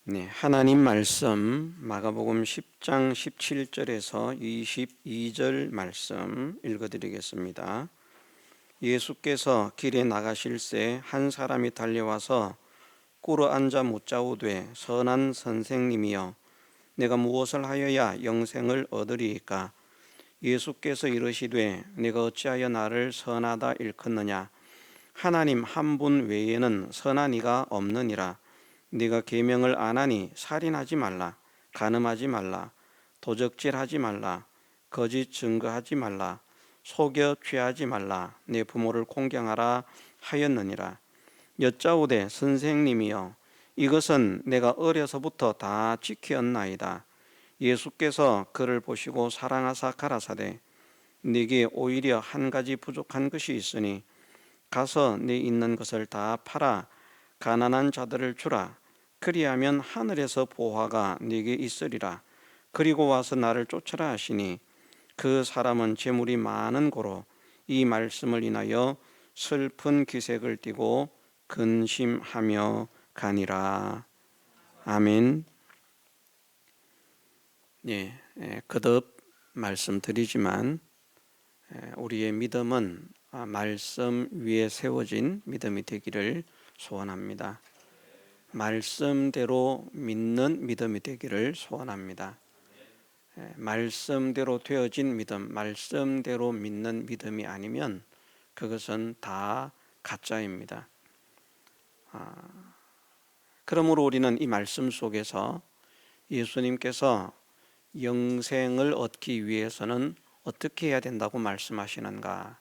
네, 하나님 말씀 마가복음 10장 17절에서 22절 말씀 읽어드리겠습니다. 예수께서 길에 나가실새 한 사람이 달려와서 꿇어 앉아 묻자오되 선한 선생님이여 내가 무엇을 하여야 영생을 얻으리이까? 예수께서 이르시되 내가 어찌하여 나를 선하다 일컫느냐? 하나님 한 분 외에는 선한 이가 없느니라. 네가 계명을 안 하니 살인하지 말라, 간음하지 말라, 도적질하지 말라, 거짓 증거하지 말라, 속여 취하지 말라, 내 부모를 공경하라 하였느니라. 여짜오되 선생님이여 이것은 내가 어려서부터 다 지켰나이다. 예수께서 그를 보시고 사랑하사 가라사대 네게 오히려 한 가지 부족한 것이 있으니 가서 네 있는 것을 다 팔아 가난한 자들을 주라. 그리하면 하늘에서 보화가 네게 있으리라. 그리고 와서 나를 쫓으라 하시니 그 사람은 재물이 많은 고로 이 말씀을 인하여 슬픈 기색을 띠고 근심하며 가니라. 아멘. 예, 거듭 말씀드리지만 우리의 믿음은 말씀 위에 세워진 믿음이 되기를 소원합니다. 말씀대로 믿는 믿음이 되기를 소원합니다. 말씀대로 되어진 믿음, 말씀대로 믿는 믿음이 아니면 그것은 다 가짜입니다. 그러므로 우리는 이 말씀 속에서 예수님께서 영생을 얻기 위해서는 어떻게 해야 된다고 말씀하시는가?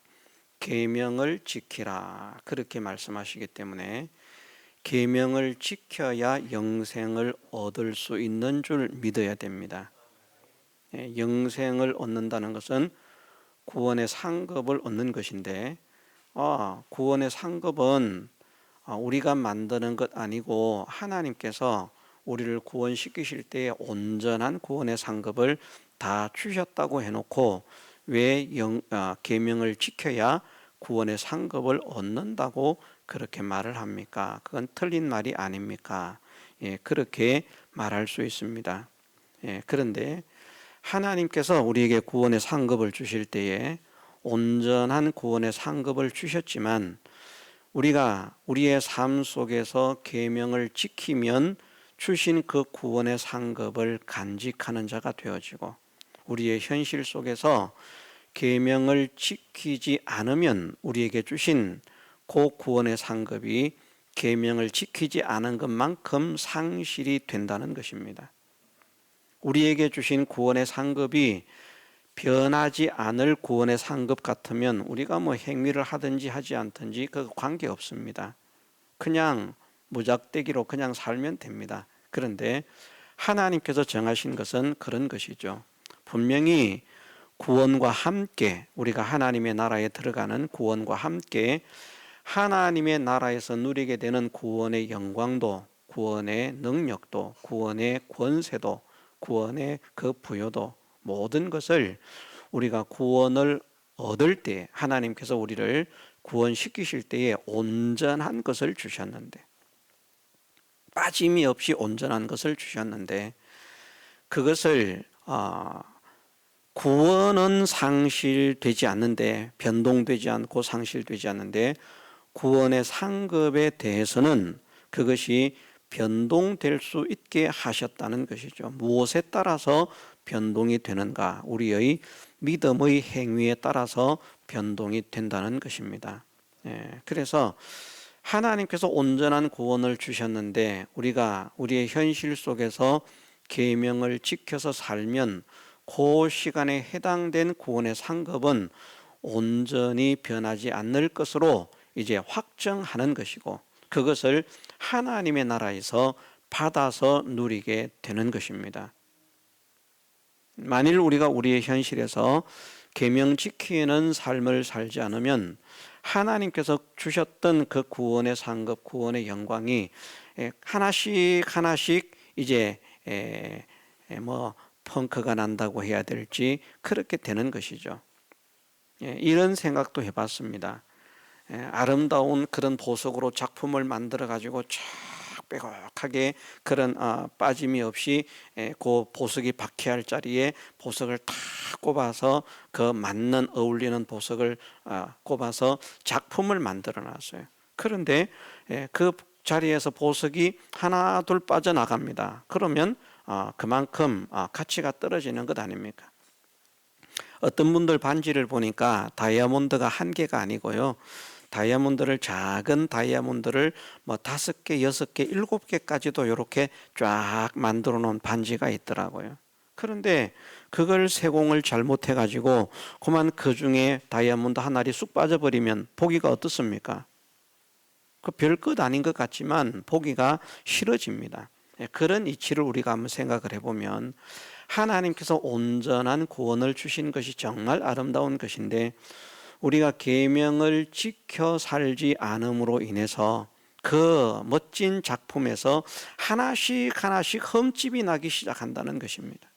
계명을 지키라 그렇게 말씀하시기 때문에 계명을 지켜야 영생을 얻을 수 있는 줄 믿어야 됩니다. 영생을 얻는다는 것은 구원의 상급을 얻는 것인데 구원의 상급은 우리가 만드는 것 아니고 하나님께서 우리를 구원시키실 때 온전한 구원의 상급을 다 주셨다고 해놓고 왜 계명을 지켜야 구원의 상급을 얻는다고 그렇게 말을 합니까? 그건 틀린 말이 아닙니까? 그렇게 말할 수 있습니다. 그런데 하나님께서 우리에게 구원의 상급을 주실 때에 온전한 구원의 상급을 주셨지만 우리가 우리의 삶 속에서 계명을 지키면 주신 그 구원의 상급을 간직하는 자가 되어지고 우리의 현실 속에서 계명을 지키지 않으면 우리에게 주신 그 구원의 상급이 계명을 지키지 않은 것만큼 상실이 된다는 것입니다. 우리에게 주신 구원의 상급이 변하지 않을 구원의 상급 같으면 우리가 행위를 하든지 하지 않든지 그 관계 없습니다. 그냥 무작대기로 그냥 살면 됩니다. 그런데 하나님께서 정하신 것은 그런 것이죠. 분명히 구원과 함께 우리가 하나님의 나라에 들어가는 구원과 함께 하나님의 나라에서 누리게 되는 구원의 영광도 구원의 능력도 구원의 권세도 구원의 그 부여도 모든 것을 우리가 구원을 얻을 때 하나님께서 우리를 구원시키실 때에 온전한 것을 주셨는데 빠짐이 없이 온전한 것을 주셨는데 그것을 구원은 상실되지 않는데 변동되지 않고 상실되지 않는데 구원의 상급에 대해서는 그것이 변동될 수 있게 하셨다는 것이죠. 무엇에 따라서 변동이 되는가? 우리의 믿음의 행위에 따라서 변동이 된다는 것입니다. 그래서 하나님께서 온전한 구원을 주셨는데 우리가 우리의 현실 속에서 계명을 지켜서 살면 그 시간에 해당된 구원의 상급은 온전히 변하지 않을 것으로 이제 확정하는 것이고 그것을 하나님의 나라에서 받아서 누리게 되는 것입니다. 만일 우리가 우리의 현실에서 계명 지키는 삶을 살지 않으면 하나님께서 주셨던 그 구원의 상급, 구원의 영광이 하나씩 이제 펑크가 난다고 해야 될지 그렇게 되는 것이죠. 이런 생각도 해봤습니다. 아름다운 그런 보석으로 작품을 만들어 가지고 쫙 빼곡하게 그런 빠짐이 없이 그 보석이 박혀할 자리에 보석을 다 꼽아서 그 맞는 어울리는 보석을 꼽아서 작품을 만들어 놨어요. 그런데 그 자리에서 보석이 하나 둘 빠져나갑니다. 그러면 그만큼 가치가 떨어지는 것 아닙니까? 어떤 분들 반지를 보니까 다이아몬드가 한 개가 아니고요. 다이아몬드를 작은 다이아몬드를 뭐 5개, 6개, 7개까지도 이렇게 쫙 만들어 놓은 반지가 있더라고요. 그런데 그걸 세공을 잘못해 가지고 그만 그 중에 다이아몬드 한 알이 쑥 빠져버리면 보기가 어떻습니까? 그 별것 아닌 것 같지만 보기가 싫어집니다. 그런 이치를 우리가 한번 생각을 해보면 하나님께서 온전한 구원을 주신 것이 정말 아름다운 것인데 우리가 계명을 지켜 살지 않음으로 인해서 그 멋진 작품에서 하나씩 하나씩 흠집이 나기 시작한다는 것입니다.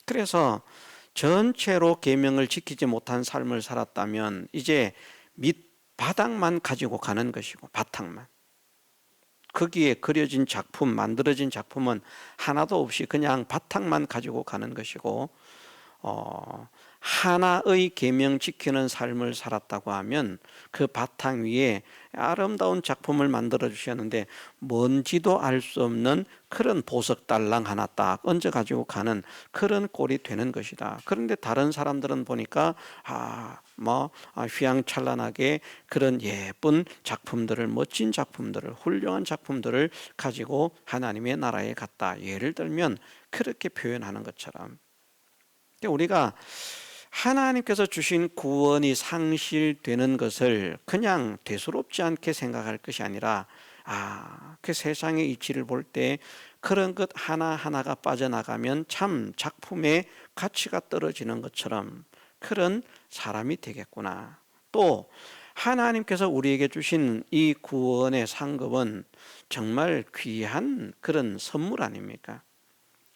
그래서 전체로 계명을 지키지 못한 삶을 살았다면 이제 밑바닥만 가지고 가는 것이고 바탕만. 거기에 그려진 작품, 만들어진 작품은 하나도 없이 그냥 바탕만 가지고 가는 것이고 하나의 계명 지키는 삶을 살았다고 하면 그 바탕 위에 아름다운 작품을 만들어 주셨는데 뭔지도 알 수 없는 그런 보석 달랑 하나 딱 얹어 가지고 가는 그런 꼴이 되는 것이다. 그런데 다른 사람들은 보니까 휘황찬란하게 그런 예쁜 작품들을, 멋진 작품들을, 훌륭한 작품들을 가지고 하나님의 나라에 갔다. 예를 들면 그렇게 표현하는 것처럼 우리가 하나님께서 주신 구원이 상실되는 것을 그냥 대수롭지 않게 생각할 것이 아니라 그 세상의 이치를 볼 때 그런 것 하나하나가 빠져나가면 참 작품의 가치가 떨어지는 것처럼 그런 사람이 되겠구나. 또 하나님께서 우리에게 주신 이 구원의 상급은 정말 귀한 그런 선물 아닙니까?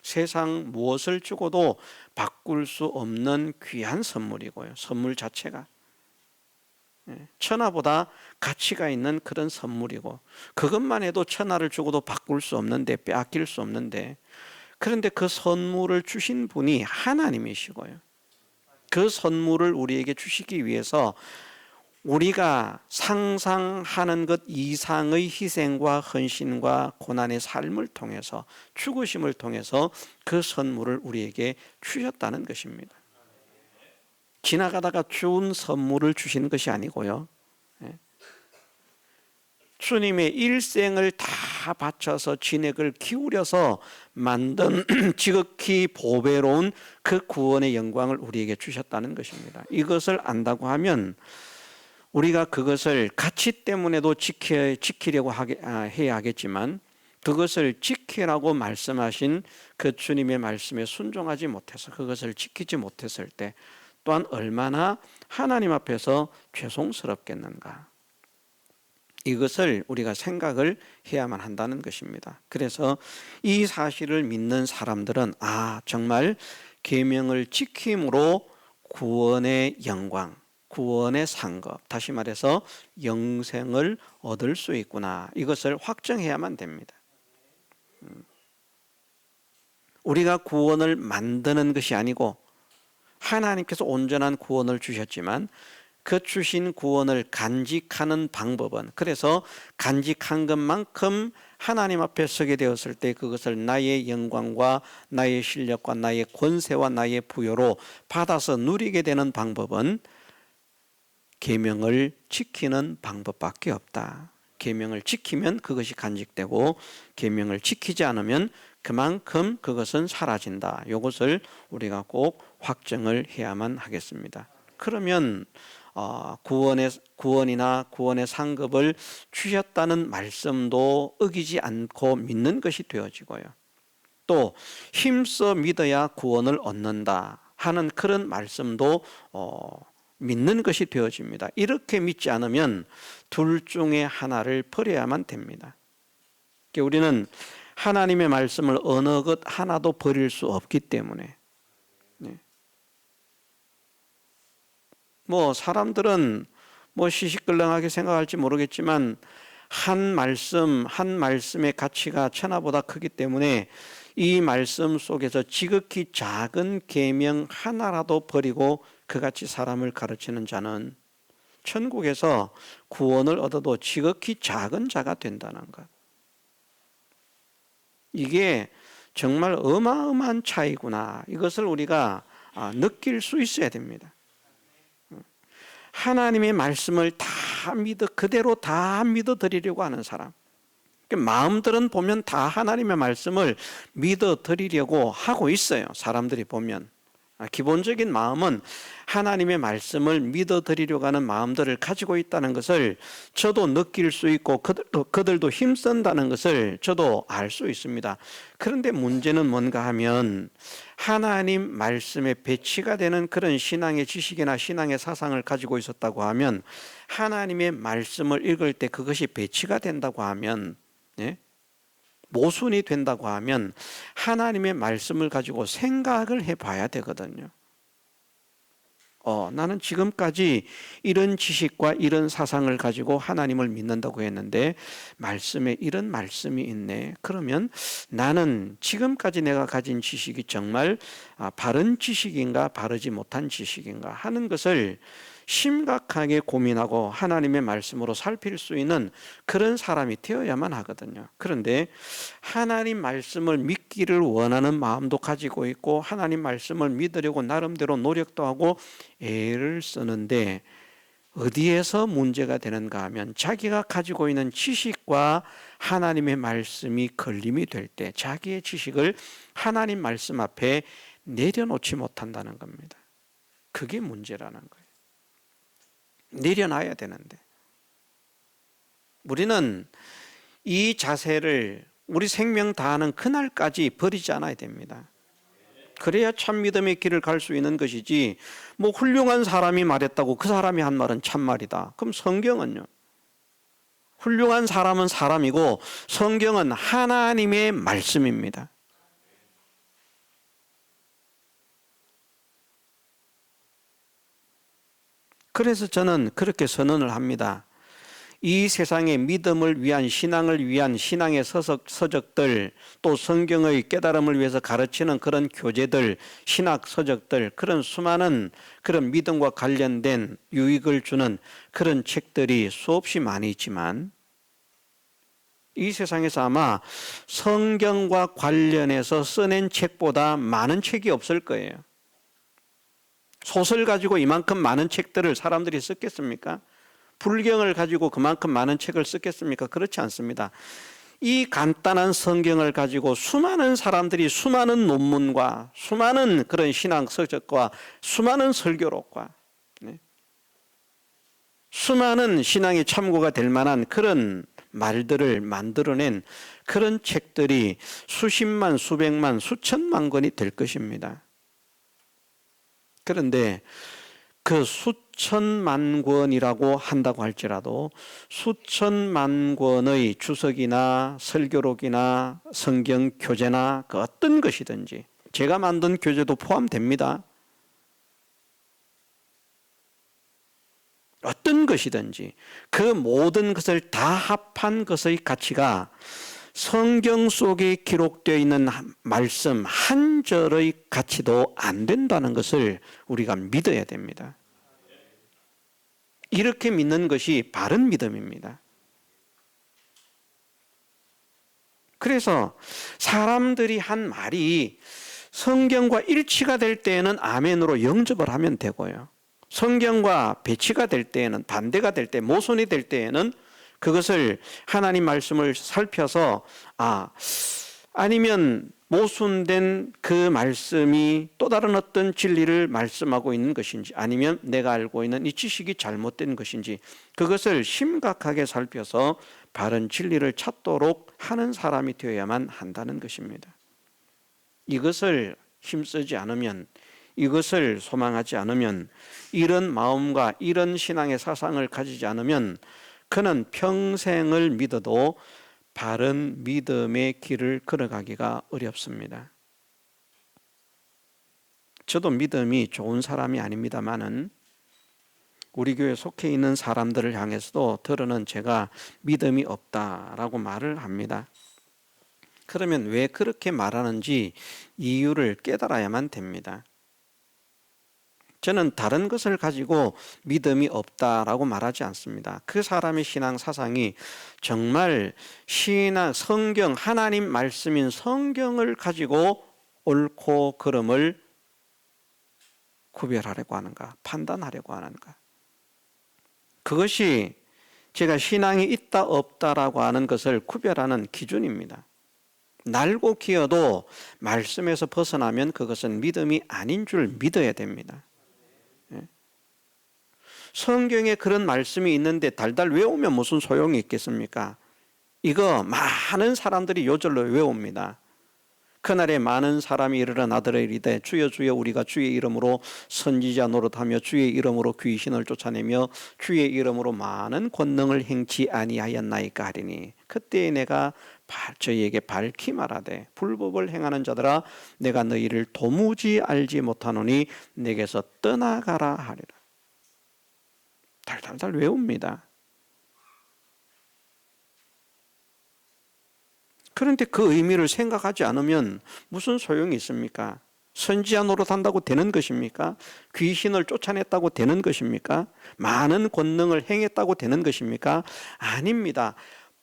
세상 무엇을 주고도 바꿀 수 없는 귀한 선물이고요. 선물 자체가 천하보다 가치가 있는 그런 선물이고 그것만 해도 천하를 주고도 바꿀 수 없는데, 빼앗길 수 없는데, 그런데 그 선물을 주신 분이 하나님이시고요. 그 선물을 우리에게 주시기 위해서 우리가 상상하는 것 이상의 희생과 헌신과 고난의 삶을 통해서, 죽으심을 통해서 그 선물을 우리에게 주셨다는 것입니다. 지나가다가 준 선물을 주시는 것이 아니고요. 주님의 일생을 다 바쳐서 진액을 기울여서 만든 지극히 보배로운 그 구원의 영광을 우리에게 주셨다는 것입니다. 이것을 안다고 하면 우리가 그것을 가치 때문에도 지키려고 해야 하겠지만 그것을 지키라고 말씀하신 그 주님의 말씀에 순종하지 못해서 그것을 지키지 못했을 때 또한 얼마나 하나님 앞에서 죄송스럽겠는가. 이것을 우리가 생각을 해야만 한다는 것입니다. 그래서 이 사실을 믿는 사람들은 정말 계명을 지킴으로 구원의 영광, 구원의 상급, 다시 말해서 영생을 얻을 수 있구나. 이것을 확정해야만 됩니다. 우리가 구원을 만드는 것이 아니고 하나님께서 온전한 구원을 주셨지만 그 주신 구원을 간직하는 방법은, 그래서 간직한 것만큼 하나님 앞에 서게 되었을 때 그것을 나의 영광과 나의 실력과 나의 권세와 나의 부여로 받아서 누리게 되는 방법은 계명을 지키는 방법밖에 없다. 계명을 지키면 그것이 간직되고 계명을 지키지 않으면 그만큼 그것은 사라진다. 이것을 우리가 꼭 확정을 해야만 하겠습니다. 그러면 구원이나 구원의 상급을 주셨다는 말씀도 어기지 않고 믿는 것이 되어지고요. 또 힘써 믿어야 구원을 얻는다 하는 그런 말씀도 믿는 것이 되어집니다. 이렇게 믿지 않으면 둘 중에 하나를 버려야만 됩니다. 우리는 하나님의 말씀을 어느 것 하나도 버릴 수 없기 때문에 사람들은 시시껄렁하게 생각할지 모르겠지만 한 말씀 한 말씀의 가치가 천하보다 크기 때문에 이 말씀 속에서 지극히 작은 계명 하나라도 버리고 그같이 사람을 가르치는 자는 천국에서 구원을 얻어도 지극히 작은 자가 된다는 것. 이게 정말 어마어마한 차이구나. 이것을 우리가 느낄 수 있어야 됩니다. 하나님의 말씀을 그대로 다 믿어 드리려고 하는 사람. 마음들은 보면 다 하나님의 말씀을 믿어 드리려고 하고 있어요. 사람들이 보면. 기본적인 마음은 하나님의 말씀을 믿어 드리려고 하는 마음들을 가지고 있다는 것을 저도 느낄 수 있고 그들도 힘쓴다는 것을 저도 알 수 있습니다. 그런데 문제는 뭔가 하면 하나님 말씀에 배치가 되는 그런 신앙의 지식이나 신앙의 사상을 가지고 있었다고 하면 하나님의 말씀을 읽을 때 그것이 배치가 된다고 하면 모순이 된다고 하면 하나님의 말씀을 가지고 생각을 해봐야 되거든요. 나는 지금까지 이런 지식과 이런 사상을 가지고 하나님을 믿는다고 했는데 말씀에 이런 말씀이 있네. 그러면 나는 지금까지 내가 가진 지식이 정말 바른 지식인가 바르지 못한 지식인가 하는 것을 심각하게 고민하고 하나님의 말씀으로 살필 수 있는 그런 사람이 되어야만 하거든요. 그런데 하나님 말씀을 믿기를 원하는 마음도 가지고 있고 하나님 말씀을 믿으려고 나름대로 노력도 하고 애를 쓰는데 어디에서 문제가 되는가 하면 자기가 가지고 있는 지식과 하나님의 말씀이 걸림이 될 때 자기의 지식을 하나님 말씀 앞에 내려놓지 못한다는 겁니다. 그게 문제라는 거예요. 내려놔야 되는데 우리는 이 자세를 우리 생명 다하는 그날까지 버리지 않아야 됩니다. 그래야 참 믿음의 길을 갈 수 있는 것이지 뭐 훌륭한 사람이 말했다고 그 사람이 한 말은 참말이다. 그럼 성경은요? 훌륭한 사람은 사람이고 성경은 하나님의 말씀입니다. 그래서 저는 그렇게 선언을 합니다. 이 세상의 믿음을 위한 신앙을 위한 신앙의 서적들 또 성경의 깨달음을 위해서 가르치는 그런 교재들 신학 서적들 그런 수많은 그런 믿음과 관련된 유익을 주는 그런 책들이 수없이 많이 있지만 이 세상에서 아마 성경과 관련해서 써낸 책보다 많은 책이 없을 거예요. 소설 가지고 이만큼 많은 책들을 사람들이 썼겠습니까? 불경을 가지고 그만큼 많은 책을 썼겠습니까? 그렇지 않습니다. 이 간단한 성경을 가지고 수많은 사람들이 수많은 논문과 수많은 그런 신앙 서적과 수많은 설교록과 수많은 신앙의 참고가 될 만한 그런 말들을 만들어낸 그런 책들이 수십만, 수백만, 수천만 권이 될 것입니다. 그런데 그 수천만 권이라고 한다고 할지라도 수천만 권의 주석이나 설교록이나 성경 교재나 그 어떤 것이든지 제가 만든 교재도 포함됩니다. 어떤 것이든지 그 모든 것을 다 합한 것의 가치가 성경 속에 기록되어 있는 말씀 한 절의 가치도 안 된다는 것을 우리가 믿어야 됩니다. 이렇게 믿는 것이 바른 믿음입니다. 그래서 사람들이 한 말이 성경과 일치가 될 때에는 아멘으로 영접을 하면 되고요. 성경과 배치가 될 때에는 반대가 될 때 모순이 될 때에는 그것을 하나님 말씀을 살펴서 아니면 모순된 그 말씀이 또 다른 어떤 진리를 말씀하고 있는 것인지 아니면 내가 알고 있는 이 지식이 잘못된 것인지 그것을 심각하게 살펴서 바른 진리를 찾도록 하는 사람이 되어야만 한다는 것입니다. 이것을 힘쓰지 않으면 이것을 소망하지 않으면 이런 마음과 이런 신앙의 사상을 가지지 않으면 그는 평생을 믿어도 바른 믿음의 길을 걸어가기가 어렵습니다. 저도 믿음이 좋은 사람이 아닙니다만은 우리 교회에 속해 있는 사람들을 향해서도 들어는 제가 믿음이 없다라고 말을 합니다. 그러면 왜 그렇게 말하는지 이유를 깨달아야만 됩니다. 저는 다른 것을 가지고 믿음이 없다라고 말하지 않습니다. 그 사람의 신앙 사상이 정말 신앙, 성경, 하나님 말씀인 성경을 가지고 옳고 그름을 구별하려고 하는가, 판단하려고 하는가. 그것이 제가 신앙이 있다 없다라고 하는 것을 구별하는 기준입니다. 날고 기어도 말씀에서 벗어나면 그것은 믿음이 아닌 줄 믿어야 됩니다. 성경에 그런 말씀이 있는데 달달 외우면 무슨 소용이 있겠습니까? 이거 많은 사람들이 요절로 외웁니다. 그날에 많은 사람이 이르러 나더러 이르되 주여 주여 우리가 주의 이름으로 선지자 노릇하며 주의 이름으로 귀신을 쫓아내며 주의 이름으로 많은 권능을 행치 아니하였나이까 하리니 그때 내가 저희에게 밝히 말하되 불법을 행하는 자들아 내가 너희를 도무지 알지 못하노니 내게서 떠나가라 하리라. 달달달 외웁니다. 그런데 그 의미를 생각하지 않으면 무슨 소용이 있습니까? 선지자 노릇한다고 되는 것입니까? 귀신을 쫓아냈다고 되는 것입니까? 많은 권능을 행했다고 되는 것입니까? 아닙니다.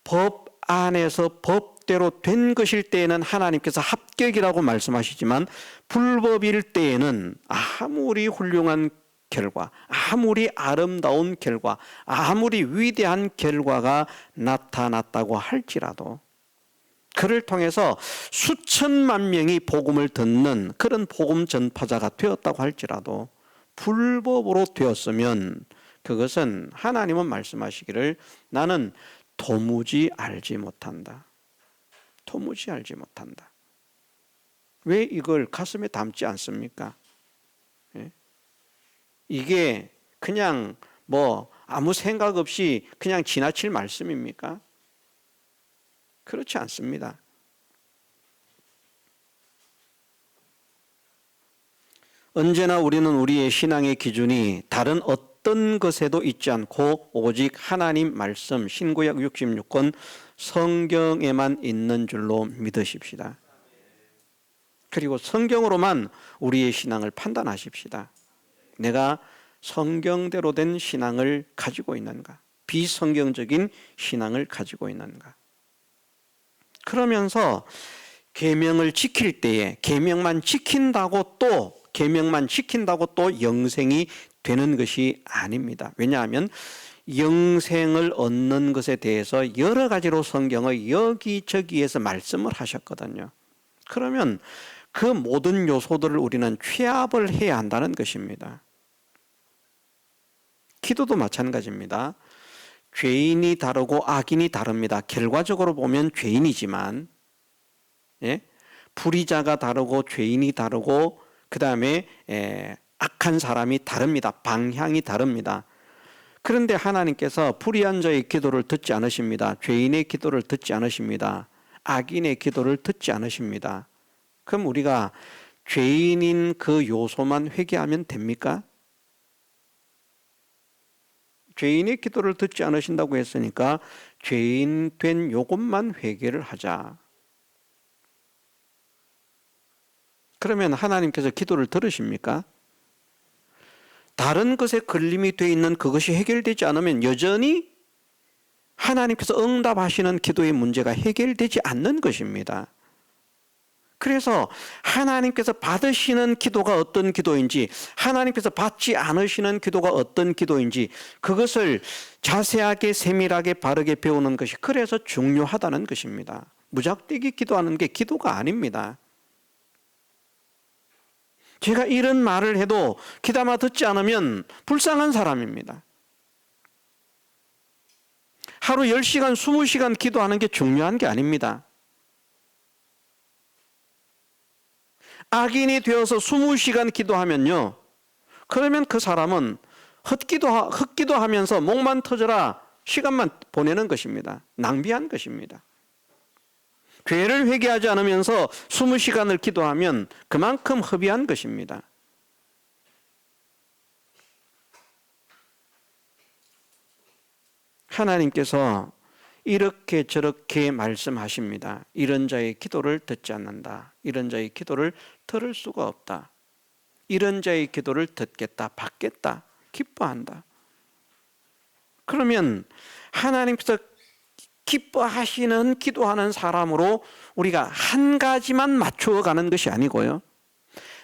법 안에서 법대로 된 것일 때에는 하나님께서 합격이라고 말씀하시지만 불법일 때에는 아무리 훌륭한 결과, 아무리 아름다운 결과, 아무리 위대한 결과가 나타났다고 할지라도 그를 통해서 수천만 명이 복음을 듣는 그런 복음 전파자가 되었다고 할지라도 불법으로 되었으면 그것은 하나님은 말씀하시기를 나는 도무지 알지 못한다. 도무지 알지 못한다. 왜 이걸 가슴에 담지 않습니까? 이게 그냥 아무 생각 없이 그냥 지나칠 말씀입니까? 그렇지 않습니다. 언제나 우리는 우리의 신앙의 기준이 다른 어떤 것에도 있지 않고 오직 하나님 말씀 신구약 66권 성경에만 있는 줄로 믿으십시다. 그리고 성경으로만 우리의 신앙을 판단하십시다. 내가 성경대로 된 신앙을 가지고 있는가? 비성경적인 신앙을 가지고 있는가? 그러면서 계명을 지킬 때에 계명만 지킨다고 또 영생이 되는 것이 아닙니다. 왜냐하면 영생을 얻는 것에 대해서 여러 가지로 성경의 여기저기에서 말씀을 하셨거든요. 그러면 그 모든 요소들을 우리는 취합을 해야 한다는 것입니다. 기도도 마찬가지입니다. 죄인이 다르고 악인이 다릅니다. 결과적으로 보면 죄인이지만 불의자가 다르고 죄인이 다르고 그 다음에 악한 사람이 다릅니다. 방향이 다릅니다. 그런데 하나님께서 불의한 자의 기도를 듣지 않으십니다. 죄인의 기도를 듣지 않으십니다. 악인의 기도를 듣지 않으십니다. 그럼 우리가 죄인인 그 요소만 회개하면 됩니까? 죄인의 기도를 듣지 않으신다고 했으니까 죄인 된 요것만 회개를 하자. 그러면 하나님께서 기도를 들으십니까? 다른 것에 걸림이 되어 있는 그것이 해결되지 않으면 여전히 하나님께서 응답하시는 기도의 문제가 해결되지 않는 것입니다. 그래서 하나님께서 받으시는 기도가 어떤 기도인지, 하나님께서 받지 않으시는 기도가 어떤 기도인지 그것을 자세하게 세밀하게 바르게 배우는 것이 그래서 중요하다는 것입니다. 무작대기 기도하는 게 기도가 아닙니다. 제가 이런 말을 해도 귀담아 듣지 않으면 불쌍한 사람입니다. 하루 10시간, 20시간 기도하는 게 중요한 게 아닙니다. 악인이 되어서 20시간 기도하면요, 그러면 그 사람은 헛기도하면서 목만 터져라 시간만 보내는 것입니다. 낭비한 것입니다. 죄를 회개하지 않으면서 20시간을 기도하면 그만큼 허비한 것입니다. 하나님께서 이렇게 저렇게 말씀하십니다. 이런 자의 기도를 듣지 않는다. 이런 자의 기도를 들을 수가 없다. 이런 자의 기도를 듣겠다, 받겠다, 기뻐한다. 그러면 하나님께서 기뻐하시는 기도하는 사람으로 우리가 한 가지만 맞추어 가는 것이 아니고요,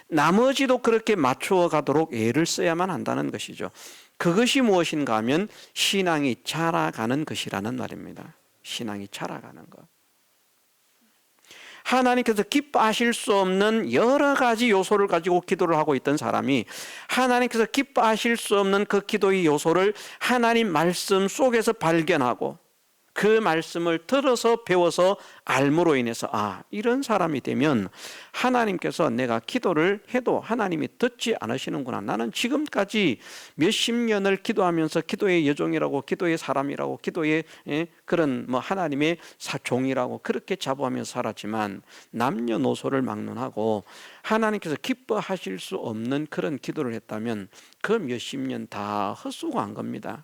나머지도 그렇게 맞추어 가도록 애를 써야만 한다는 것이죠. 그것이 무엇인가 하면 신앙이 자라가는 것이라는 말입니다. 신앙이 자라가는 것. 하나님께서 기뻐하실 수 없는 여러 가지 요소를 가지고 기도를 하고 있던 사람이 하나님께서 기뻐하실 수 없는 그 기도의 요소를 하나님 말씀 속에서 발견하고 그 말씀을 들어서 배워서 알므로 인해서 이런 사람이 되면 하나님께서 내가 기도를 해도 하나님이 듣지 않으시는구나. 나는 지금까지 몇십 년을 기도하면서 기도의 여종이라고, 기도의 사람이라고, 기도의 그런 하나님의 종이라고 그렇게 자부하면서 살았지만 남녀노소를 막론하고 하나님께서 기뻐하실 수 없는 그런 기도를 했다면 그 몇십 년 다 헛수고한 겁니다.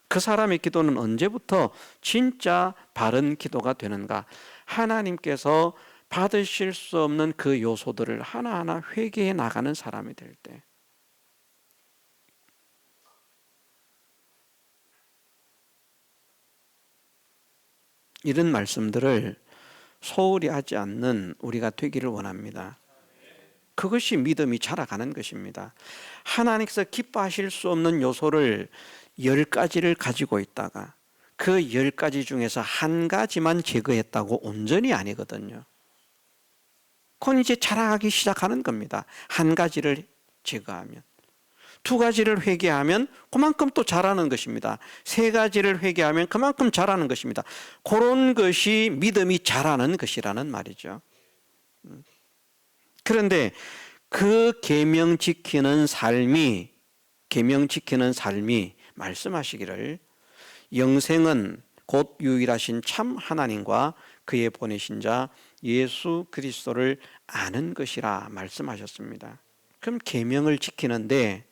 그 사람의 기도는 언제부터 진짜 바른 기도가 되는가? 하나님께서 받으실 수 없는 그 요소들을 하나하나 회개해 나가는 사람이 될 때, 이런 말씀들을 소홀히 하지 않는 우리가 되기를 원합니다. 그것이 믿음이 자라가는 것입니다. 하나님께서 기뻐하실 수 없는 요소를 10가지를 가지고 있다가 그 10가지 중에서 한 가지만 제거했다고 온전히 아니거든요. 그건 이제 자라가기 시작하는 겁니다. 한 가지를 제거하면. 2가지를 회개하면 그만큼 또 자라는 것입니다. 3가지를 회개하면 그만큼 자라는 것입니다. 그런 것이 믿음이 자라는 것이라는 말이죠. 그런데 그 계명 지키는 삶이 말씀하시기를 영생은 곧 유일하신 참 하나님과 그의 보내신 자 예수 그리스도를 아는 것이라 말씀하셨습니다. 그럼 계명을 지키는데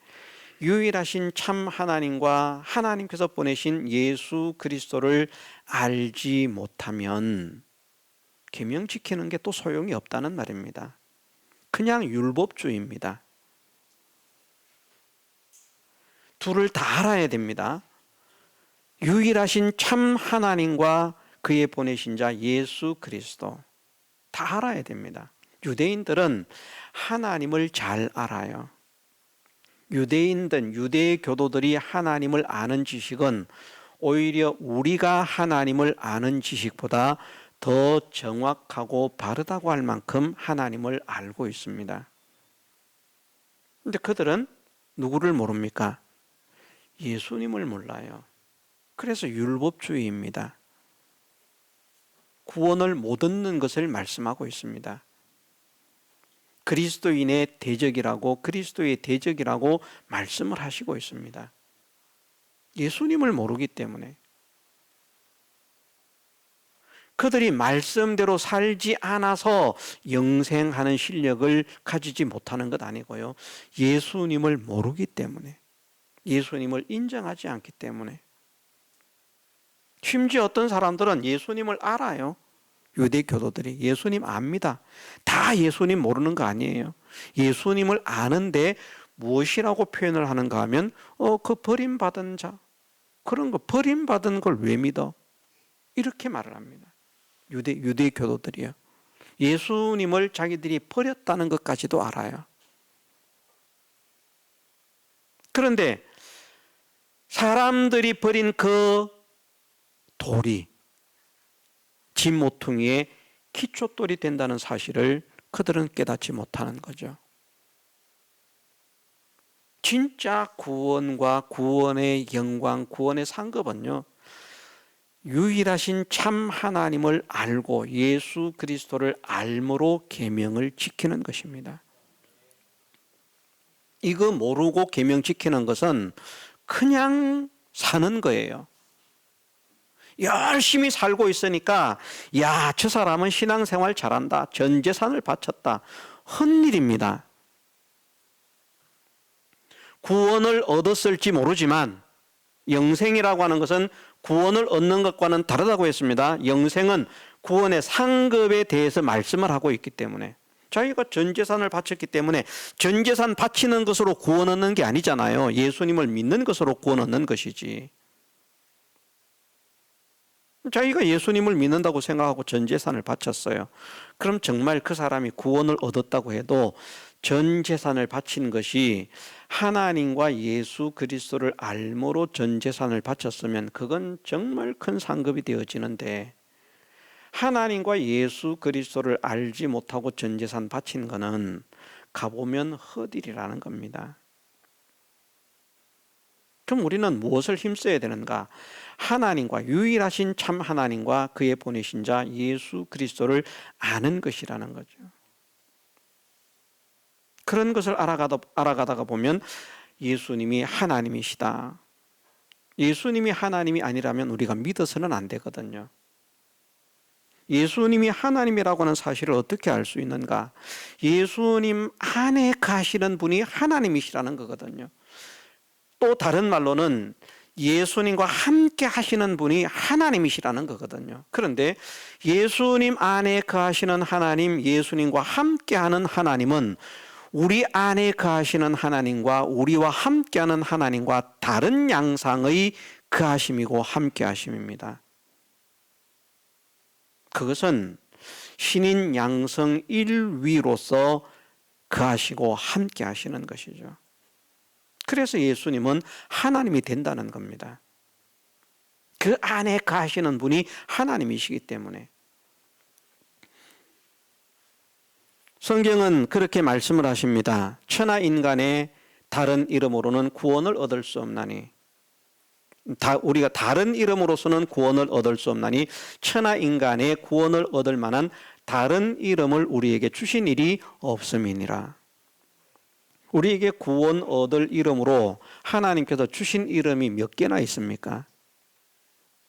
유일하신 참 하나님과 하나님께서 보내신 예수 그리스도를 알지 못하면 계명 지키는 게 또 소용이 없다는 말입니다. 그냥 율법주의입니다. 둘을 다 알아야 됩니다. 유일하신 참 하나님과 그의 보내신 자 예수 그리스도 다 알아야 됩니다. 유대인들은 하나님을 잘 알아요. 유대 교도들이 하나님을 아는 지식은 오히려 우리가 하나님을 아는 지식보다 더 정확하고 바르다고 할 만큼 하나님을 알고 있습니다. 그런데 그들은 누구를 모릅니까? 예수님을 몰라요. 그래서 율법주의입니다. 구원을 못 얻는 것을 말씀하고 있습니다. 그리스도인의 대적이라고, 그리스도의 대적이라고 말씀을 하시고 있습니다. 예수님을 모르기 때문에. 그들이 말씀대로 살지 않아서 영생하는 실력을 가지지 못하는 것 아니고요, 예수님을 모르기 때문에, 예수님을 인정하지 않기 때문에. 심지어 어떤 사람들은 예수님을 알아요. 유대 교도들이 예수님 압니다. 다 예수님 모르는 거 아니에요. 예수님을 아는데 무엇이라고 표현을 하는가 하면 그 버림받은 자, 그런 거 버림받은 걸 왜 믿어? 이렇게 말을 합니다. 유대 교도들이요. 예수님을 자기들이 버렸다는 것까지도 알아요. 그런데 사람들이 버린 그 돌이 집 모퉁이의 기초돌이 된다는 사실을 그들은 깨닫지 못하는 거죠. 진짜 구원과 구원의 영광, 구원의 상급은요, 유일하신 참 하나님을 알고 예수 그리스도를 알므로 계명을 지키는 것입니다. 이거 모르고 계명 지키는 것은 그냥 사는 거예요. 열심히 살고 있으니까 야, 저 사람은 신앙생활 잘한다, 전 재산을 바쳤다, 헛일입니다. 구원을 얻었을지 모르지만 영생이라고 하는 것은 구원을 얻는 것과는 다르다고 했습니다. 영생은 구원의 상급에 대해서 말씀을 하고 있기 때문에, 자기가 전 재산을 바쳤기 때문에 전 재산 바치는 것으로 구원 얻는 게 아니잖아요. 예수님을 믿는 것으로 구원 얻는 것이지. 자기가 예수님을 믿는다고 생각하고 전 재산을 바쳤어요. 그럼 정말 그 사람이 구원을 얻었다고 해도 전 재산을 바친 것이 하나님과 예수 그리스도를 알므로 전 재산을 바쳤으면 그건 정말 큰 상급이 되어지는데, 하나님과 예수 그리스도를 알지 못하고 전 재산 바친 거는 가보면 헛일이라는 겁니다. 그럼 우리는 무엇을 힘써야 되는가? 하나님과, 유일하신 참 하나님과 그의 보내신 자 예수 그리스도를 아는 것이라는 거죠. 그런 것을 알아가다가 보면 예수님이 하나님이시다. 예수님이 하나님이 아니라면 우리가 믿어서는 안 되거든요. 예수님이 하나님이라고 하는 사실을 어떻게 알 수 있는가? 예수님 안에 가시는 분이 하나님이시라는 거거든요. 또 다른 말로는 예수님과 함께 하시는 분이 하나님이시라는 거거든요. 그런데 예수님 안에 거하시는 하나님, 예수님과 함께하는 하나님은 우리 안에 거하시는 하나님과 우리와 함께하는 하나님과 다른 양상의 거하심이고 함께하심입니다. 그것은 신인 양성 일위로서 거하시고 함께하시는 것이죠. 그래서 예수님은 하나님이 된다는 겁니다. 그 안에 거하시는 분이 하나님이시기 때문에. 성경은 그렇게 말씀을 하십니다. 천하 인간의 다른 이름으로는 구원을 얻을 수 없나니, 우리가 다른 이름으로서는 구원을 얻을 수 없나니 천하 인간의 구원을 얻을 만한 다른 이름을 우리에게 주신 일이 없음이니라. 우리에게 구원 얻을 이름으로 하나님께서 주신 이름이 몇 개나 있습니까?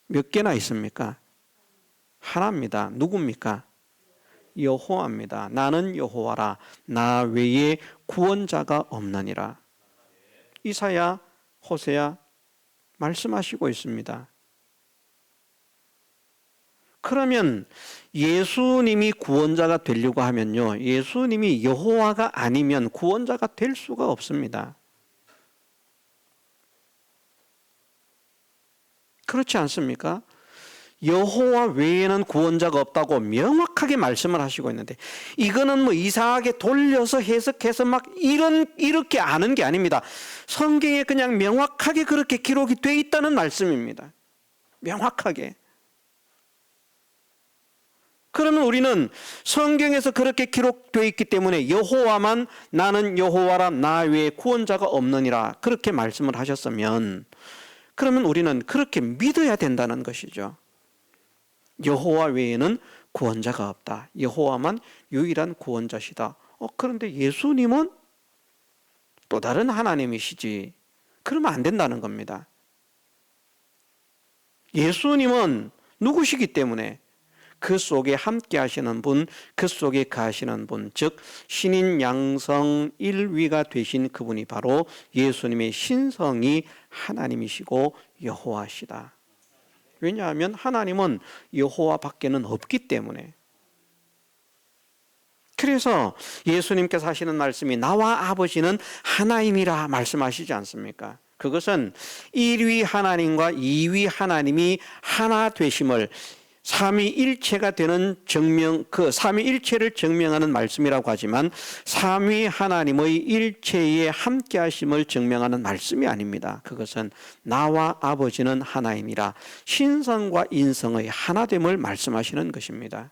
몇 개나 있습니까? 하나입니다. 누굽니까? 여호와입니다. 나는 여호와라. 나 외에 구원자가 없느니라. 이사야, 호세야 말씀하시고 있습니다. 그러면 예수님이 구원자가 되려고 하면요, 예수님이 여호와가 아니면 구원자가 될 수가 없습니다. 그렇지 않습니까? 여호와 외에는 구원자가 없다고 명확하게 말씀을 하시고 있는데, 이거는 뭐 이상하게 돌려서 해석해서 막 이렇게 아는 게 아닙니다. 성경에 그냥 명확하게 그렇게 기록이 돼 있다는 말씀입니다. 명확하게. 그러면 우리는 성경에서 그렇게 기록되어 있기 때문에 여호와만, 나는 여호와라, 나 외에 구원자가 없느니라, 그렇게 말씀을 하셨으면, 그러면 우리는 그렇게 믿어야 된다는 것이죠. 여호와 외에는 구원자가 없다. 여호와만 유일한 구원자시다. 그런데 예수님은 또 다른 하나님이시지. 그러면 안 된다는 겁니다. 예수님은 누구시기 때문에 그 속에 함께 하시는 분, 그 속에 가시는 분, 즉 신인 양성 일위가 되신 그분이 바로 예수님의 신성이 하나님이시고 여호와시다. 왜냐하면 하나님은 여호와 밖에는 없기 때문에. 그래서 예수님께서 하시는 말씀이 나와 아버지는 하나님이라 말씀하시지 않습니까? 그것은 1위 하나님과 2위 하나님이 하나 되심을, 삼위일체가 되는 증명, 그 삼위일체를 증명하는 말씀이라고 하지만 삼위 하나님의 일체에 함께하심을 증명하는 말씀이 아닙니다. 그것은 나와 아버지는 하나이니라, 신성과 인성의 하나됨을 말씀하시는 것입니다.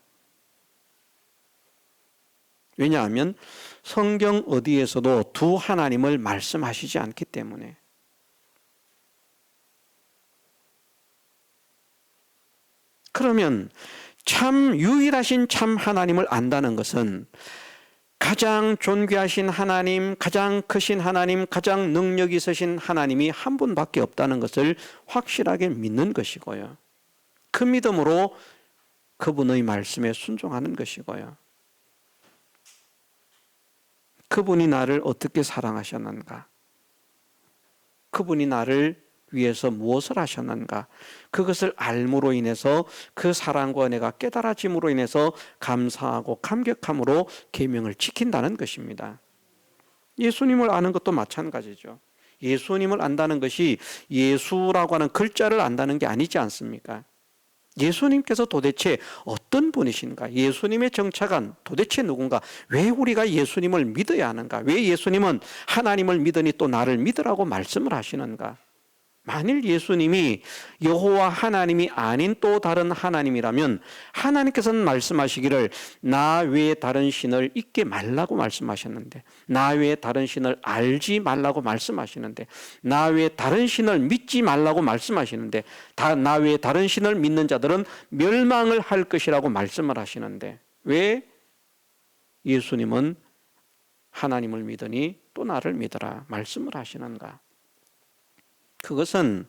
왜냐하면 성경 어디에서도 두 하나님을 말씀하시지 않기 때문에. 그러면 참 유일하신 참 하나님을 안다는 것은 가장 존귀하신 하나님, 가장 크신 하나님, 가장 능력 있으신 하나님이 한 분밖에 없다는 것을 확실하게 믿는 것이고요. 그 믿음으로 그분의 말씀에 순종하는 것이고요. 그분이 나를 어떻게 사랑하셨는가? 그분이 나를 위해서 무엇을 하셨는가? 그것을 알므로 인해서 그 사랑과 은혜가 깨달아짐으로 인해서 감사하고 감격함으로 계명을 지킨다는 것입니다. 예수님을 아는 것도 마찬가지죠. 예수님을 안다는 것이 예수라고 하는 글자를 안다는 게 아니지 않습니까? 예수님께서 도대체 어떤 분이신가? 예수님의 정착은 도대체 누군가? 왜 우리가 예수님을 믿어야 하는가? 왜 예수님은 하나님을 믿으니 또 나를 믿으라고 말씀을 하시는가? 만일 예수님이 여호와 하나님이 아닌 또 다른 하나님이라면 하나님께서는 말씀하시기를 나 외에 다른 신을 잊게 말라고 말씀하셨는데, 나 외에 다른 신을 알지 말라고 말씀하시는데, 나 외에 다른 신을 믿지 말라고 말씀하시는데, 나 외에 다른 신을 믿는 자들은 멸망을 할 것이라고 말씀을 하시는데, 왜 예수님은 하나님을 믿으니 또 나를 믿어라 말씀을 하시는가? 그것은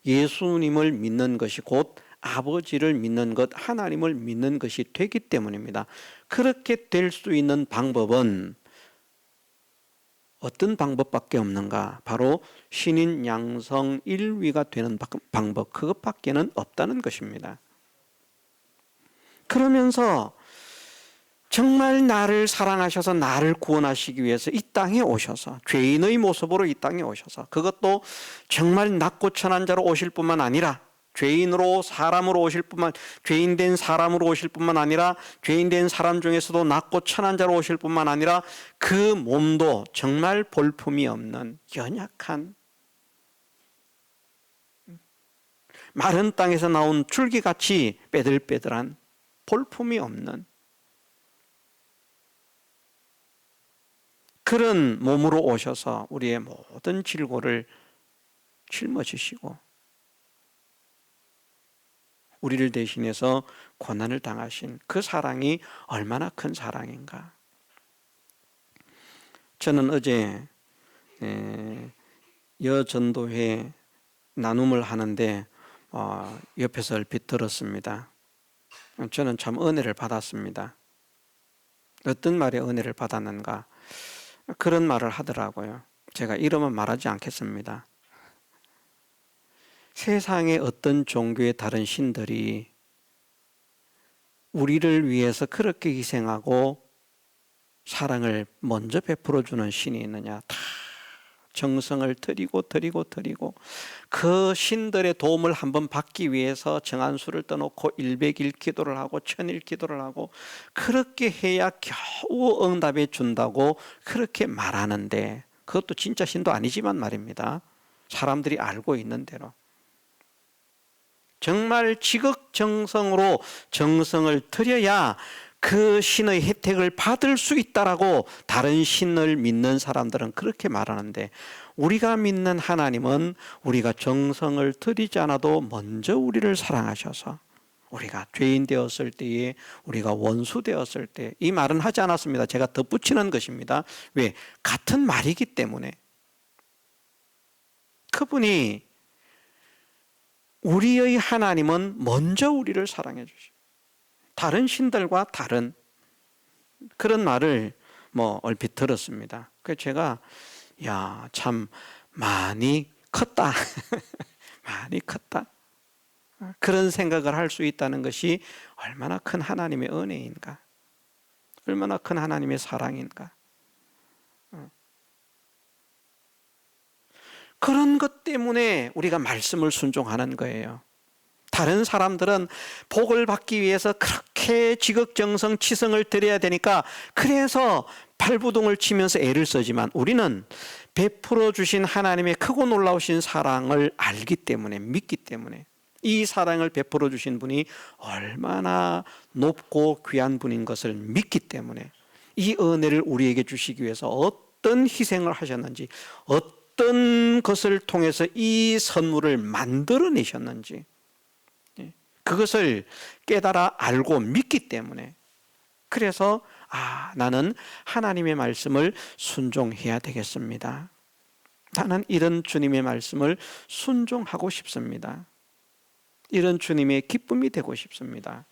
예수님을 믿는 것이 곧 아버지를 믿는 것, 하나님을 믿는 것이 되기 때문입니다. 그렇게 될 수 있는 방법은 어떤 방법밖에 없는가? 바로 신인 양성 1위가 되는 방법, 그것밖에는 없다는 것입니다. 그러면서 정말 나를 사랑하셔서 나를 구원하시기 위해서 이 땅에 오셔서 죄인의 모습으로 이 땅에 오셔서, 그것도 정말 낮고 천한 자로 오실 뿐만 아니라 죄인으로 사람으로 오실 뿐만, 죄인된 사람으로 오실 뿐만 아니라 죄인된 사람 중에서도 낮고 천한 자로 오실 뿐만 아니라 그 몸도 정말 볼품이 없는 연약한 마른 땅에서 나온 줄기같이 빼들빼들한 볼품이 없는 그런 몸으로 오셔서 우리의 모든 질고를 짊어지시고 우리를 대신해서 고난을 당하신 그 사랑이 얼마나 큰 사랑인가. 저는 어제 여전도회 나눔을 하는데 옆에서 얼핏 들었습니다. 저는 참 은혜를 받았습니다. 어떤 말에 은혜를 받았는가? 그런 말을 하더라고요. 제가 이름은 말하지 않겠습니다. 세상의 어떤 종교의 다른 신들이 우리를 위해서 그렇게 희생하고 사랑을 먼저 베풀어주는 신이 있느냐? 다 정성을 들이고 그 신들의 도움을 한번 받기 위해서 정한수를 떠놓고 100일 기도를 하고 1000일 기도를 하고 그렇게 해야 겨우 응답해 준다고 그렇게 말하는데, 그것도 진짜 신도 아니지만 말입니다. 사람들이 알고 있는 대로 정말 지극정성으로 정성을 들여야 그 신의 혜택을 받을 수 있다라고 다른 신을 믿는 사람들은 그렇게 말하는데, 우리가 믿는 하나님은 우리가 정성을 들이지 않아도 먼저 우리를 사랑하셔서 우리가 죄인 되었을 때에, 우리가 원수 되었을 때, 이 말은 하지 않았습니다. 제가 덧붙이는 것입니다. 왜? 같은 말이기 때문에. 그분이, 우리의 하나님은 먼저 우리를 사랑해 주시고 다른 신들과 다른 그런 말을 얼핏 들었습니다. 그래서 제가 참 많이 컸다. 많이 컸다. 그런 생각을 할 수 있다는 것이 얼마나 큰 하나님의 은혜인가, 얼마나 큰 하나님의 사랑인가. 그런 것 때문에 우리가 말씀을 순종하는 거예요. 다른 사람들은 복을 받기 위해서 그렇게 지극정성 치성을 드려야 되니까 그래서 발부동을 치면서 애를 쓰지만, 우리는 베풀어 주신 하나님의 크고 놀라우신 사랑을 알기 때문에, 믿기 때문에, 이 사랑을 베풀어 주신 분이 얼마나 높고 귀한 분인 것을 믿기 때문에 이 은혜를 우리에게 주시기 위해서 어떤 희생을 하셨는지, 어떤 것을 통해서 이 선물을 만들어내셨는지 그것을 깨달아 알고 믿기 때문에, 그래서 나는 하나님의 말씀을 순종해야 되겠습니다. 나는 이런 주님의 말씀을 순종하고 싶습니다. 이런 주님의 기쁨이 되고 싶습니다.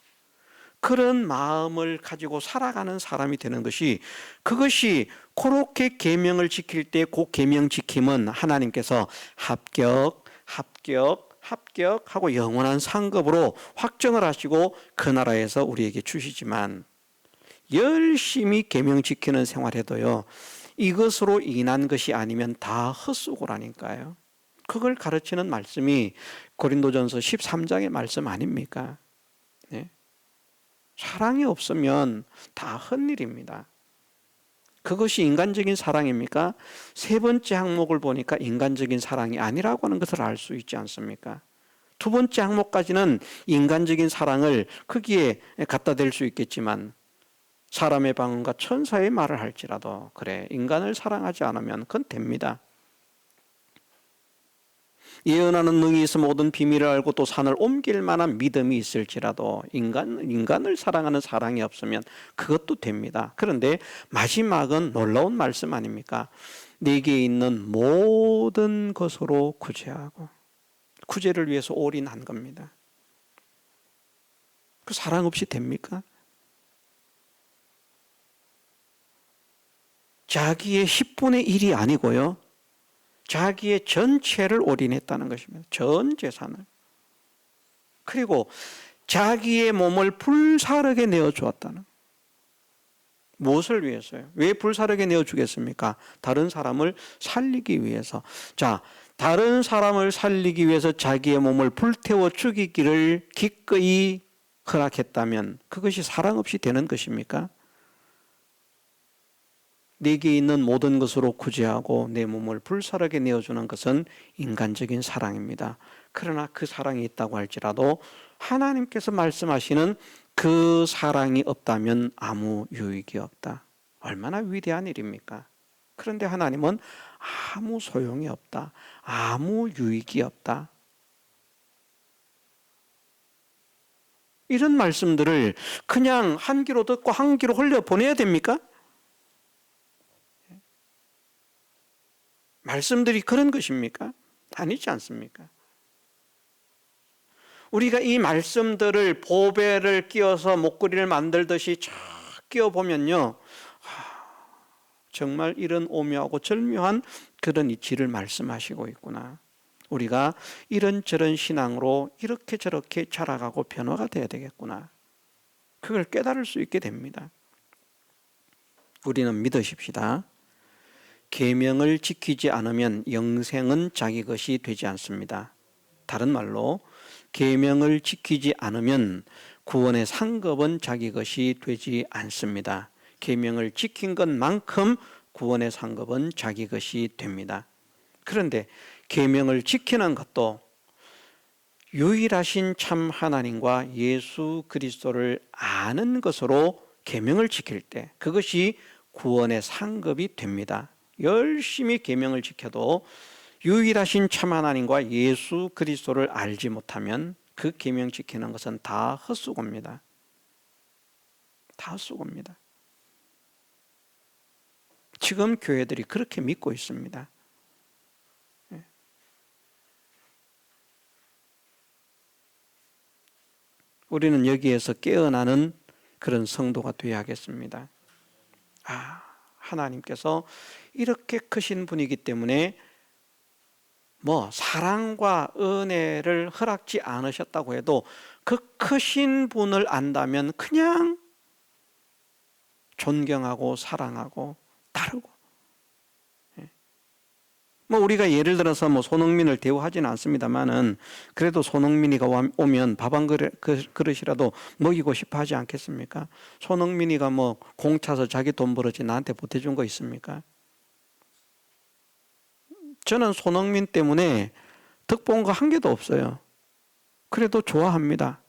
그런 마음을 가지고 살아가는 사람이 되는 것이, 그것이 그렇게 계명을 지킬 때 그 계명 지킴은 하나님께서 합격, 합격하고 영원한 상급으로 확정을 하시고 그 나라에서 우리에게 주시지만 열심히 계명 지키는 생활해도요, 이것으로 인한 것이 아니면 다 헛수고라니까요. 그걸 가르치는 말씀이 고린도전서 13장의 말씀 아닙니까? 네. 사랑이 없으면 다 헛일입니다. 그것이 인간적인 사랑입니까? 세 번째 항목을 보니까 인간적인 사랑이 아니라고 하는 것을 알 수 있지 않습니까? 두 번째 항목까지는 인간적인 사랑을 거기에 갖다 댈 수 있겠지만 사람의 방언과 천사의 말을 할지라도 그래, 인간을 사랑하지 않으면 그건 됩니다. 예언하는 능이 있어 모든 비밀을 알고 또 산을 옮길 만한 믿음이 있을지라도 인간을 사랑하는 사랑이 없으면 그것도 됩니다. 그런데 마지막은 놀라운 말씀 아닙니까? 내게 있는 모든 것으로 구제하고, 구제를 위해서 올인한 겁니다. 그 사랑 없이 됩니까? 자기의 10분의 1이 아니고요, 자기의 전체를 올인했다는 것입니다. 전 재산을. 그리고 자기의 몸을 불사르게 내어주었다는. 무엇을 위해서요? 왜 불사르게 내어주겠습니까? 다른 사람을 살리기 위해서. 자, 다른 사람을 살리기 위해서 자기의 몸을 불태워 죽이기를 기꺼이 허락했다면 그것이 사랑 없이 되는 것입니까? 내게 있는 모든 것으로 구제하고 내 몸을 불사르게 내어주는 것은 인간적인 사랑입니다. 그러나 그 사랑이 있다고 할지라도 하나님께서 말씀하시는 그 사랑이 없다면 아무 유익이 없다. 얼마나 위대한 일입니까? 그런데 하나님은 아무 소용이 없다. 아무 유익이 없다. 이런 말씀들을 그냥 한 귀로 듣고 한 귀로 흘려 보내야 됩니까? 말씀들이 그런 것입니까? 아니지 않습니까? 우리가 이 말씀들을 보배를 끼워서 목걸이를 만들듯이 쫙 끼워보면요, 정말 이런 오묘하고 절묘한 그런 이치를 말씀하시고 있구나. 우리가 이런저런 신앙으로 이렇게 저렇게 자라가고 변화가 돼야 되겠구나. 그걸 깨달을 수 있게 됩니다. 우리는 믿으십시다. 계명을 지키지 않으면 영생은 자기 것이 되지 않습니다. 다른 말로 계명을 지키지 않으면 구원의 상급은 자기 것이 되지 않습니다. 계명을 지킨 것만큼 구원의 상급은 자기 것이 됩니다. 그런데 계명을 지키는 것도 유일하신 참 하나님과 예수 그리스도를 아는 것으로 계명을 지킬 때 그것이 구원의 상급이 됩니다. 열심히 계명을 지켜도 유일하신 참 하나님과 예수 그리스도를 알지 못하면 그 계명 지키는 것은 다 헛수고입니다. 다 헛수고입니다. 지금 교회들이 그렇게 믿고 있습니다. 우리는 여기에서 깨어나는 그런 성도가 되어야 하겠습니다. 하나님께서 이렇게 크신 분이기 때문에 사랑과 은혜를 허락지 않으셨다고 해도 그 크신 분을 안다면 그냥 존경하고 사랑하고 따르고, 우리가 예를 들어서 손흥민을 대우하지는 않습니다만은 그래도 손흥민이가 오면 밥 한 그릇이라도 먹이고 싶어 하지 않겠습니까? 손흥민이가 공 차서 자기 돈 벌어지 나한테 보태준 거 있습니까? 저는 손흥민 때문에 덕 본 거 한 개도 없어요. 그래도 좋아합니다.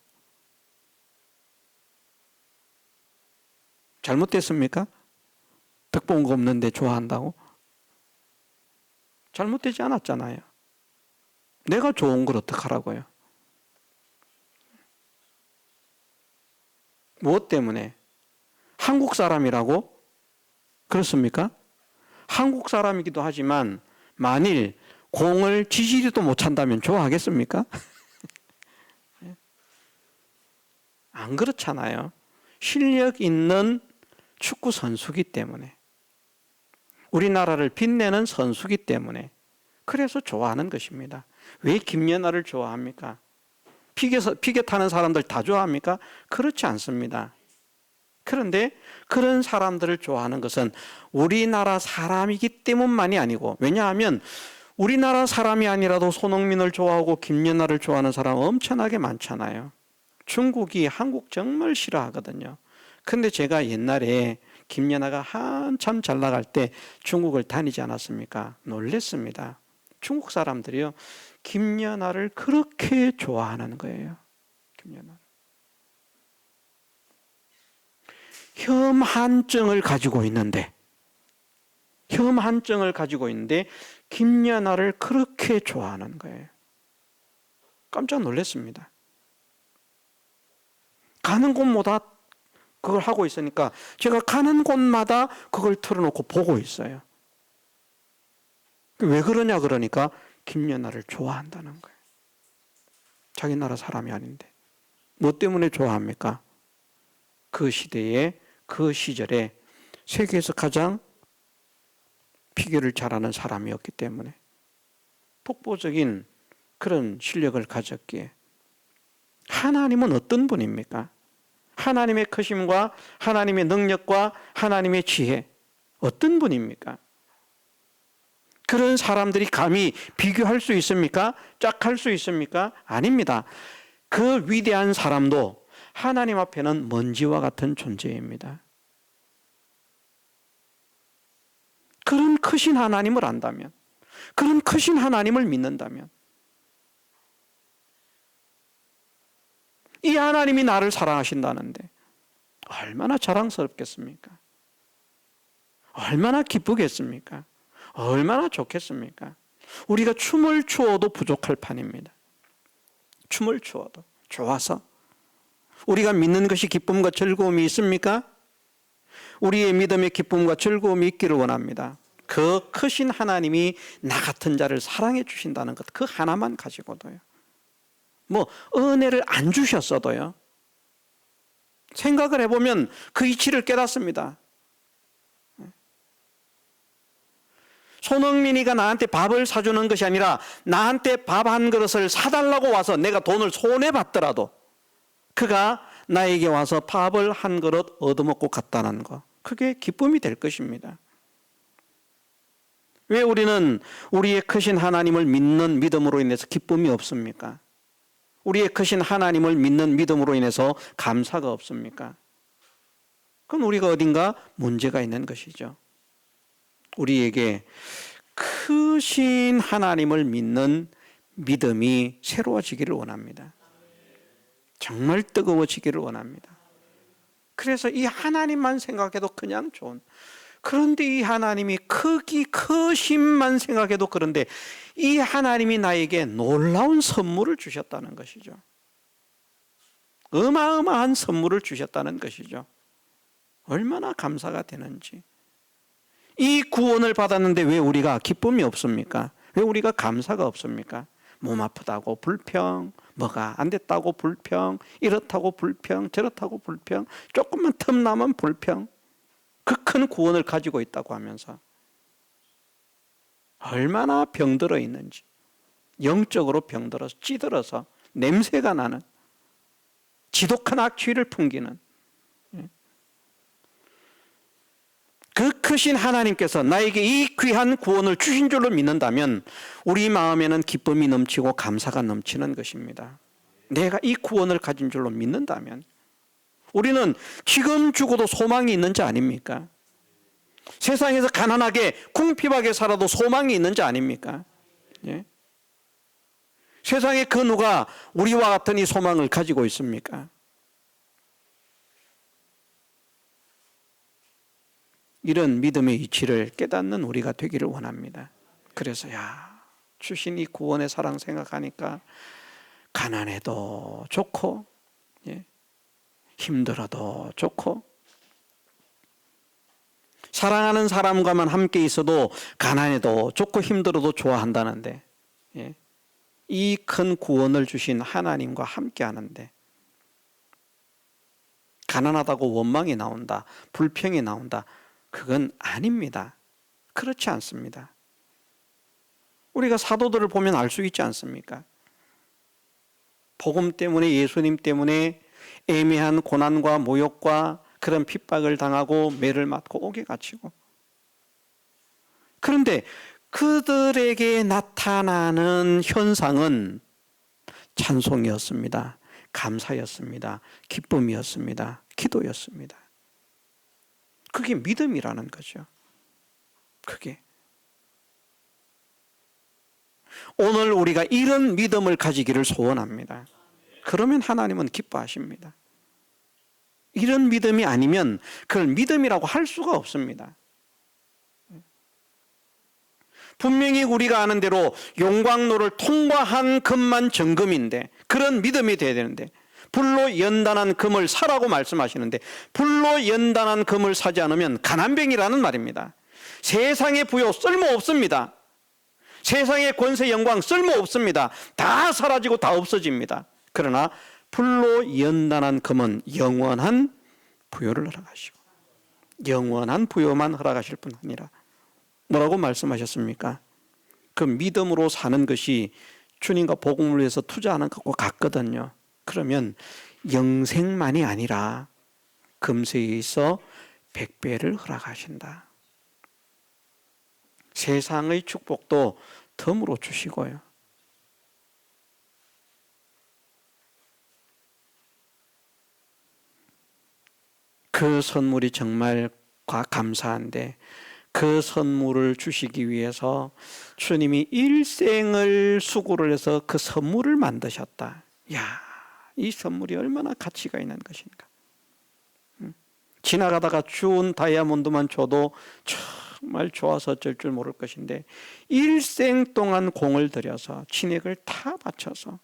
잘못됐습니까? 덕 본 거 없는데 좋아한다고? 잘못되지 않았잖아요. 내가 좋은 걸 어떡하라고요? 무엇 때문에? 한국 사람이라고? 그렇습니까? 한국 사람이기도 하지만 만일 공을 지지리도 못 찬다면 좋아하겠습니까? 안 그렇잖아요. 실력 있는 축구 선수기 때문에, 우리나라를 빛내는 선수기 때문에 그래서 좋아하는 것입니다. 왜 김연아를 좋아합니까? 피겨 타는 사람들 다 좋아합니까? 그렇지 않습니다. 그런데 그런 사람들을 좋아하는 것은 우리나라 사람이기 때문만이 아니고, 왜냐하면 우리나라 사람이 아니라도 손흥민을 좋아하고 김연아를 좋아하는 사람 엄청나게 많잖아요. 중국이 한국 정말 싫어하거든요. 근데 제가 옛날에 김연아가 한참 잘 나갈 때 중국을 다니지 않았습니까? 놀랬습니다. 중국 사람들이요, 김연아를 그렇게 좋아하는 거예요. 김연아. 혐한증을 가지고 있는데 김연아를 그렇게 좋아하는 거예요. 깜짝 놀랐습니다. 가는 곳마다 그걸 하고 있으니까 제가 가는 곳마다 그걸 틀어놓고 보고 있어요. 왜 그러냐 그러니까 김연아를 좋아한다는 거예요. 자기 나라 사람이 아닌데. 뭐 때문에 좋아합니까? 그 시대에, 그 시절에 세계에서 가장 피겨를 잘하는 사람이었기 때문에, 독보적인 그런 실력을 가졌기에. 하나님은 어떤 분입니까? 하나님의 크심과 하나님의 능력과 하나님의 지혜, 어떤 분입니까? 그런 사람들이 감히 비교할 수 있습니까? 짝할 수 있습니까? 아닙니다. 그 위대한 사람도 하나님 앞에는 먼지와 같은 존재입니다. 그런 크신 하나님을 안다면, 그런 크신 하나님을 믿는다면, 이 하나님이 나를 사랑하신다는데 얼마나 자랑스럽겠습니까? 얼마나 기쁘겠습니까? 얼마나 좋겠습니까? 우리가 춤을 추어도 부족할 판입니다. 춤을 추어도 좋아서. 우리가 믿는 것이 기쁨과 즐거움이 있습니까? 우리의 믿음의 기쁨과 즐거움이 있기를 원합니다. 그 크신 하나님이 나 같은 자를 사랑해 주신다는 것, 그 하나만 가지고도요, 뭐 은혜를 안 주셨어도요, 생각을 해보면 그 이치를 깨닫습니다. 손흥민이가 나한테 밥을 사주는 것이 아니라 나한테 밥 한 그릇을 사달라고 와서 내가 돈을 손해받더라도 그가 나에게 와서 밥을 한 그릇 얻어먹고 갔다는 것, 그게 기쁨이 될 것입니다. 왜 우리는 우리의 크신 하나님을 믿는 믿음으로 인해서 기쁨이 없습니까? 우리의 크신 하나님을 믿는 믿음으로 인해서 감사가 없습니까? 그건 우리가 어딘가 문제가 있는 것이죠. 우리에게 크신 하나님을 믿는 믿음이 새로워지기를 원합니다. 정말 뜨거워지기를 원합니다. 그래서 이 하나님만 생각해도 그냥 좋은, 그런데 이 하나님이 크심만 생각해도 그런데 이 하나님이 나에게 놀라운 선물을 주셨다는 것이죠. 어마어마한 선물을 주셨다는 것이죠. 얼마나 감사가 되는지. 이 구원을 받았는데 왜 우리가 기쁨이 없습니까? 왜 우리가 감사가 없습니까? 몸 아프다고 불평, 뭐가 안 됐다고 불평, 이렇다고 불평, 저렇다고 불평, 조금만 틈나면 불평. 그 큰 구원을 가지고 있다고 하면서 얼마나 병들어 있는지, 영적으로 병들어서 찌들어서 냄새가 나는 지독한 악취를 풍기는 그 크신 하나님께서 나에게 이 귀한 구원을 주신 줄로 믿는다면 우리 마음에는 기쁨이 넘치고 감사가 넘치는 것입니다. 내가 이 구원을 가진 줄로 믿는다면 우리는 지금 죽어도 소망이 있는 자 아닙니까? 세상에서 가난하게 궁핍하게 살아도 소망이 있는 자 아닙니까? 예? 세상에 그 누가 우리와 같은 이 소망을 가지고 있습니까? 이런 믿음의 이치를 깨닫는 우리가 되기를 원합니다. 그래서 주신 이 구원의 사랑 생각하니까 가난해도 좋고, 힘들어도 좋고, 사랑하는 사람과만 함께 있어도 가난해도 좋고 힘들어도 좋아한다는데, 이 큰 구원을 주신 하나님과 함께 하는데 가난하다고 원망이 나온다, 불평이 나온다, 그건 아닙니다. 그렇지 않습니다. 우리가 사도들을 보면 알 수 있지 않습니까? 복음 때문에, 예수님 때문에 애매한 고난과 모욕과 그런 핍박을 당하고 매를 맞고 옥에 갇히고, 그런데 그들에게 나타나는 현상은 찬송이었습니다. 감사였습니다. 기쁨이었습니다. 기도였습니다. 그게 믿음이라는 거죠. 그게 오늘 우리가 이런 믿음을 가지기를 소원합니다. 그러면 하나님은 기뻐하십니다. 이런 믿음이 아니면 그걸 믿음이라고 할 수가 없습니다. 분명히 우리가 아는 대로 용광로를 통과한 금만 정금인데, 그런 믿음이 돼야 되는데, 불로 연단한 금을 사라고 말씀하시는데, 불로 연단한 금을 사지 않으면 가난뱅이라는 말입니다. 세상의 부요 쓸모없습니다. 세상의 권세 영광 쓸모없습니다. 다 사라지고 다 없어집니다. 그러나 불로 연단한 금은 영원한 부요를 허락하시고, 영원한 부요만 허락하실 뿐 아니라 뭐라고 말씀하셨습니까? 그 믿음으로 사는 것이 주님과 복음을 위해서 투자하는 것과 같거든요. 그러면 영생만이 아니라 금세에 있어 100배를 허락하신다. 세상의 축복도 덤으로 주시고요. 그 선물이 정말 감사한데, 그 선물을 주시기 위해서 주님이 일생을 수고를 해서 그 선물을 만드셨다. 야, 이 선물이 얼마나 가치가 있는 것인가. 지나가다가 주운 다이아몬드만 줘도 정말 좋아서 어쩔 줄 모를 것인데, 일생 동안 공을 들여서 진액을 다 바쳐서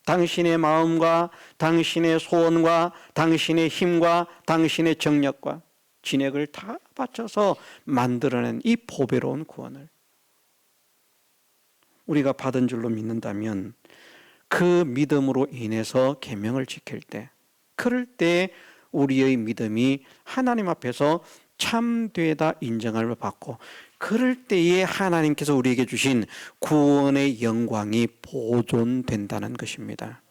당신의 마음과 당신의 소원과 당신의 힘과 당신의 정력과 진액을 다 바쳐서 만들어낸 이 보배로운 구원을 우리가 받은 줄로 믿는다면, 그 믿음으로 인해서 계명을 지킬 때, 그럴 때 우리의 믿음이 하나님 앞에서 참되다 인정을 받고, 그럴 때에 하나님께서 우리에게 주신 구원의 영광이 보존된다는 것입니다.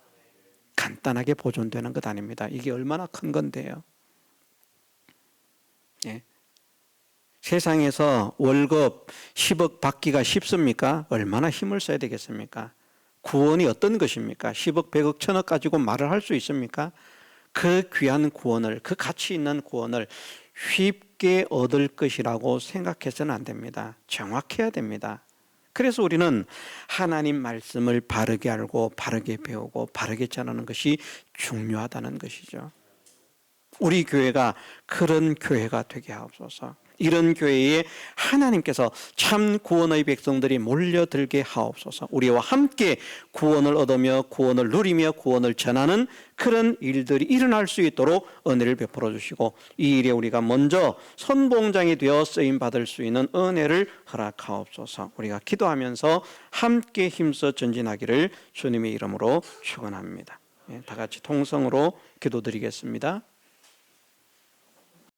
간단하게 보존되는 것 아닙니다. 이게 얼마나 큰 건데요. 예. 세상에서 월급 10억 받기가 쉽습니까? 얼마나 힘을 써야 되겠습니까? 구원이 어떤 것입니까? 10억, 100억, 1000억 가지고 말을 할 수 있습니까? 그 귀한 구원을, 그 가치 있는 구원을 쉽게 얻을 것이라고 생각해서는 안 됩니다. 정확해야 됩니다. 그래서 우리는 하나님 말씀을 바르게 알고 바르게 배우고 바르게 전하는 것이 중요하다는 것이죠. 우리 교회가 그런 교회가 되게 하옵소서. 이런 교회에 하나님께서 참 구원의 백성들이 몰려들게 하옵소서. 우리와 함께 구원을 얻으며 구원을 누리며 구원을 전하는 그런 일들이 일어날 수 있도록 은혜를 베풀어 주시고, 이 일에 우리가 먼저 선봉장이 되어 쓰임 받을 수 있는 은혜를 허락하옵소서. 우리가 기도하면서 함께 힘써 전진하기를 주님의 이름으로 축원합니다. 다 같이 통성으로 기도드리겠습니다.